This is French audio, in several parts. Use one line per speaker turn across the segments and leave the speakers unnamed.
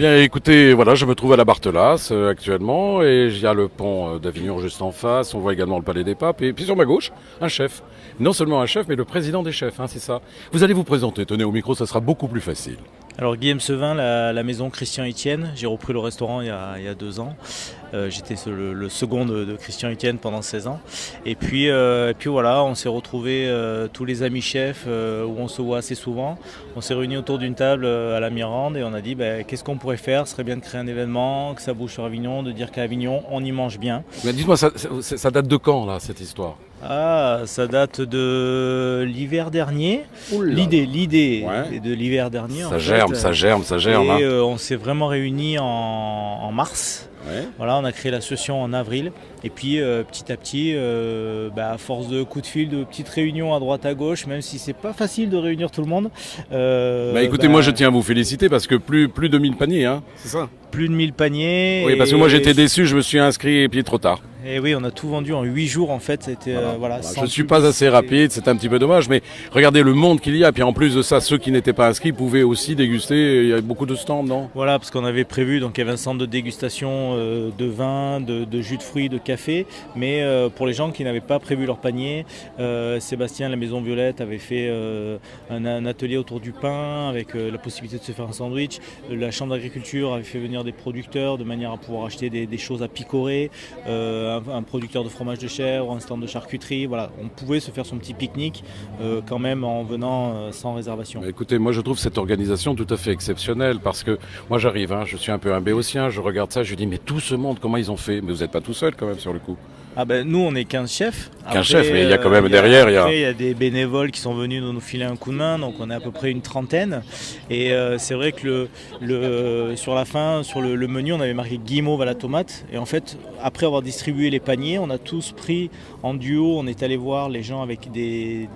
Bien, écoutez, voilà, je me trouve à la Barthelas actuellement et il y a le pont d'Avignon juste en face. On voit également le Palais des Papes et puis sur ma gauche, un chef. Non seulement un chef, mais le président des chefs, hein, c'est ça. Vous allez vous présenter. Tenez au micro, ça sera beaucoup plus facile.
Alors Guillaume Sevin, la maison Christian Etienne. J'ai repris le restaurant il y a 2 ans. J'étais le second de Christian Etienne pendant 16 ans. Et puis voilà, on s'est retrouvés tous les amis chefs où on se voit assez souvent. On s'est réunis autour d'une table à la Mirande et on a dit qu'est-ce qu'on pourrait faire. Ce serait bien de créer un événement, que ça bouge sur Avignon, de dire qu'à Avignon on y mange bien.
Mais dites-moi, ça date de quand là, cette histoire?
Ah, ça date de l'hiver dernier.
Oula.
L'idée
Ouais.
est de l'hiver dernier.
Ça germe, ça germe, ça germe.
Et
Hein.
on s'est vraiment réunis en mars.
Ouais.
Voilà, on a créé l'association en avril. Et puis petit à petit, à force de coups de fil, de petites réunions à droite à gauche, même si c'est pas facile de réunir tout le monde.
Écoutez, moi je tiens à vous féliciter parce que plus de 1000 paniers, hein, c'est ça?
Plus de 1000 paniers.
Oui, parce que moi j'étais déçu, je me suis inscrit et puis trop tard.
Et oui, on a tout vendu en 8 jours en fait. C'était,
Je ne suis pas assez rapide, c'est un petit peu dommage, mais regardez le monde qu'il y a. Et puis en plus de ça, ceux qui n'étaient pas inscrits pouvaient aussi déguster. Il y avait beaucoup de stands, non?
Voilà, parce qu'on avait prévu, donc il y avait un centre de dégustation de vin, de jus de fruits, de café. Mais pour les gens qui n'avaient pas prévu leur panier, Sébastien, la Maison Violette, avait fait un atelier autour du pain avec la possibilité de se faire un sandwich. La Chambre d'agriculture avait fait venir des producteurs de manière à pouvoir acheter des choses à picorer. Un producteur de fromage de chèvre, un stand de charcuterie, voilà, on pouvait se faire son petit pique-nique quand même en venant sans réservation.
Écoutez, moi je trouve cette organisation tout à fait exceptionnelle parce que moi j'arrive, hein, je suis un peu un béotien, je regarde ça, je dis mais tout ce monde, comment ils ont fait? Mais vous n'êtes pas tout seul quand même sur le coup.
Ah nous on est 15 chefs.
15 chefs, mais il y a quand même derrière,
il y a des bénévoles qui sont venus nous filer un coup de main, donc on est à peu près une trentaine. Et c'est vrai que sur la fin, sur le menu, on avait marqué guimauve à la tomate. Et en fait, après avoir distribué les paniers, on a tous pris en duo, on est allé voir les gens avec des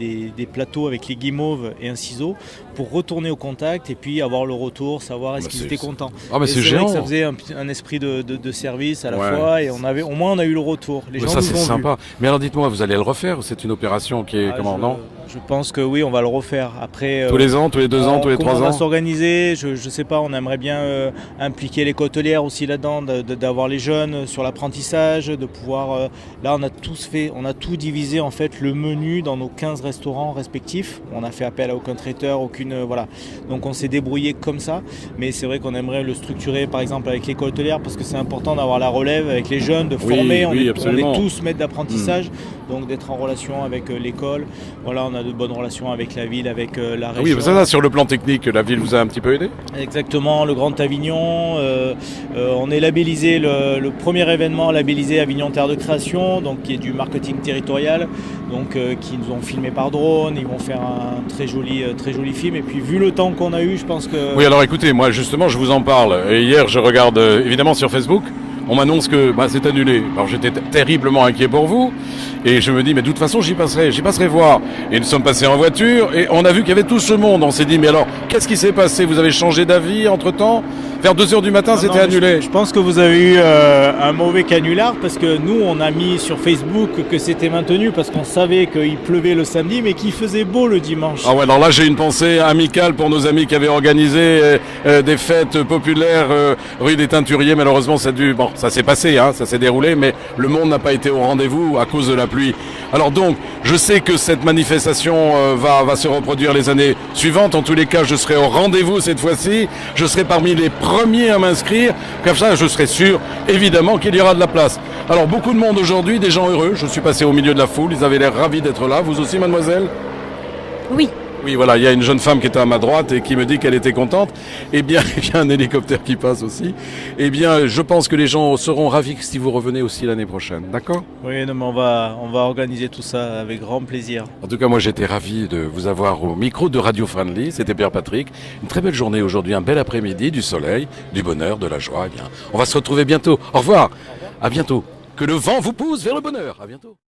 plateaux avec les guimauves et un ciseau pour retourner au contact et puis avoir le retour, savoir est-ce qu'ils étaient contents.
Ah mais c'est génial.
Vrai que ça faisait un esprit de service à la fois et au moins on a eu le retour.
Ça c'est sympa. Mais alors dites-moi, vous allez le refaire ou c'est une opération qui est non?
Je pense que oui, on va le refaire. Après,
tous les ans, tous les 2 ans, tous les 3 ans?
On va s'organiser, je sais pas, on aimerait bien impliquer les hôtelières aussi là-dedans, d'avoir les jeunes sur l'apprentissage, de pouvoir... là, on a tout divisé en fait, le menu dans nos 15 restaurants respectifs. On a fait appel à aucun traiteur, voilà. Donc on s'est débrouillé comme ça, mais c'est vrai qu'on aimerait le structurer par exemple avec l'école hôtelière parce que c'est important d'avoir la relève avec les jeunes, de former, on est tous maîtres d'apprentissage, donc d'être en relation avec l'école. Voilà, on a de bonnes relations avec la ville, avec la région.
Oui, ça, sur le plan technique, la ville vous a un petit peu aidé?
Exactement, le Grand Avignon. On est labellisé, le premier événement labellisé Avignon Terre de Création, donc qui est du marketing territorial, donc qui nous ont filmé par drone. Ils vont faire un très joli film. Et puis vu le temps qu'on a eu, je pense que...
Oui, alors écoutez, moi justement, je vous en parle. Et hier, je regarde évidemment sur Facebook. On m'annonce que c'est annulé. Alors j'étais terriblement inquiet pour vous. Et je me dis, mais de toute façon, j'y passerai voir. Et nous sommes passés en voiture et on a vu qu'il y avait tout ce monde. On s'est dit, mais alors, qu'est-ce qui s'est passé? Vous avez changé d'avis entre-temps? Vers 2h du matin, c'était annulé.
Je pense que vous avez eu un mauvais canular parce que nous, on a mis sur Facebook que c'était maintenu parce qu'on savait qu'il pleuvait le samedi, mais qu'il faisait beau le dimanche.
Ah ouais, alors là, j'ai une pensée amicale pour nos amis qui avaient organisé des fêtes populaires rue des Teinturiers. Malheureusement, ça s'est passé, hein, ça s'est déroulé, mais le monde n'a pas été au rendez-vous à cause de la pluie. Alors donc, je sais que cette manifestation va se reproduire les années suivantes. En tous les cas, je serai au rendez-vous cette fois-ci. Je serai parmi les premiers à m'inscrire. Comme ça, je serai sûr, évidemment, qu'il y aura de la place. Alors, beaucoup de monde aujourd'hui, des gens heureux. Je suis passé au milieu de la foule. Ils avaient l'air ravis d'être là. Vous aussi, mademoiselle?
Oui.
Oui, voilà, il y a une jeune femme qui était à ma droite et qui me dit qu'elle était contente. Eh bien, il y a un hélicoptère qui passe aussi. Eh bien, je pense que les gens seront ravis si vous revenez aussi l'année prochaine, d'accord?
Oui, non, mais on va organiser tout ça avec grand plaisir.
En tout cas, moi, j'étais ravi de vous avoir au micro de Radio Friendly. C'était Pierre Patrick. Une très belle journée aujourd'hui, un bel après-midi, du soleil, du bonheur, de la joie. Eh bien, on va se retrouver bientôt. Au revoir. À bientôt. Que le vent vous pousse vers le bonheur. À bientôt.